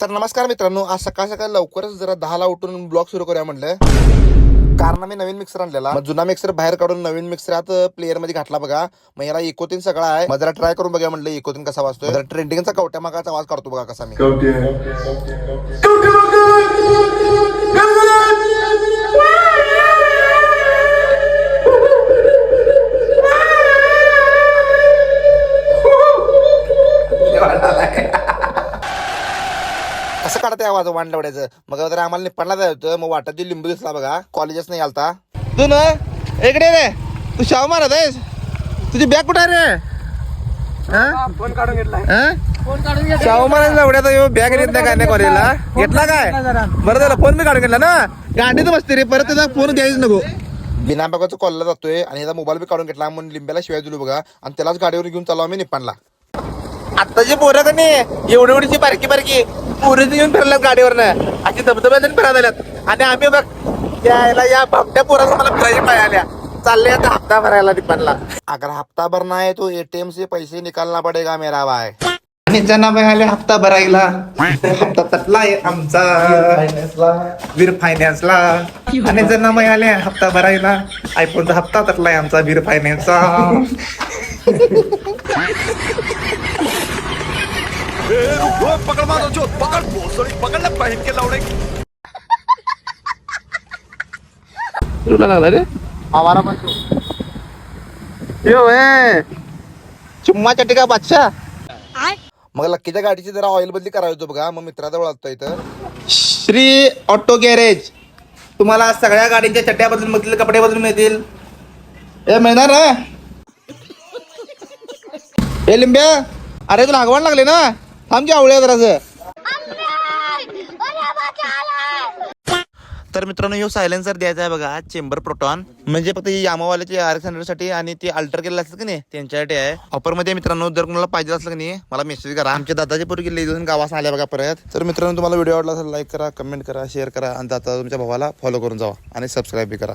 तर नमस्कार मित्रांनो, आज सकाळ सकाळ लवकरच जरा 10ला उठून ब्लॉग सुरू करूया म्हटलं. कारण मी नवीन मिक्सर आणलेला, मग जुना मिक्सर बाहेर काढून नवीन मिक्सर आत प्लेअर मध्ये घातला बघा. मग याला इको 3 सगळा आहे. मग जरा ट्राय करून बघूया म्हटलं इको 3 कसा वाजतोय. जरा ट्रेंडिंगचा कवट्या मागाचा आवाज काढतो बघा कसा मी. कसं काढते आवाज वांडवड्याचं. मग जर आम्हाला निप्पाणला जायचं, मग वाटत लिंबू दिसला बघा. कॉलेजच नाही आलता तू ना इकडे रे. तू शाहू मारत आहेस. तुझी बॅग कुठे रे? फोन काढून घेतलाय. शाहू महाराज एवढ्या बॅग घेत नाही काय कॉलेजला घेतला काय? बरं झालं फोन मी काढून घेतला ना. गाडीत बसते रे, परत त्याचा फोन घ्यायच नको. बिना बघाचं कॉलला जातोय आणि याचा मोबाईल बी काढून घेतला म्हणून लिंब्याला शिवाय दिलो बघा. आणि त्यालाच गाडीवर घेऊन चाललो आम्ही निप्पाणला. आत्ताची पोरं का नाही एवढी एवढीची बारकी बारकी पोरं घेऊन फिरल्यात गाडीवरनं, अशी धबधब्यात फिरायला आल्यात. आणि आम्ही बघ यायला या भामट्या पोराचं मला फिरायची पाय आल्या. चालले आता हप्ता भरायला निप्पाणला. अगर हप्ता भरना है तो एटीएम से पैसे निकालना पडेगा मेरा भाई. आणि ज्यांना आले हप्ता भरायला, हप्ता तटला आहे आमचा वीर फायनान्सला. आणि ज्यांना आले हप्ता भरायला, आयफोनचा हप्ता तटलाय आमचा वीर फायनान्सचा. पकड माझा चोट, पकड भोसडी, पकडला बहीण के लावडे. तुला लागला रे आवारा पण चुम्मा चटिका बादशाह. मग लक्कीच्या गाडीची जरा ऑइल बदली करायचो बघा. मग मित्राजवळ असतो इथं श्री ऑटो गॅरेज. तुम्हाला सगळ्या गाडीच्या चट्ट्या बदलून मिळतील, कपडे बदलून मिळतील. हे मिळणार ना? हे लिंब्या, अरे तुला आगवण लागले ना. थांब की आवळ्या जरासं. तर मित्रांनो ह्यो सायलेन्सर द्यायचा आहे बघा, चेंबर प्रोटॉन. म्हणजे फक्त यामावाल्याचे RX100 साठी आणि ते अल्टर केलेलं असतं की नाही त्यांच्यासाठी आहे. ऑफर मध्ये मित्रांनो जर कोणाला पाहिजे असलं की नाही मला मेसेज करा. आमच्या दादाची पोरगी लई दिवस गावास आल्या बघा परत. तर मित्रांनो तुम्हाला व्हिडिओ आवडला असेल लाईक करा, कमेंट करा, शेअर करा आणि दादा तुमच्या भावाला फॉलो करून जावा आणि सबस्क्राईब बी करा.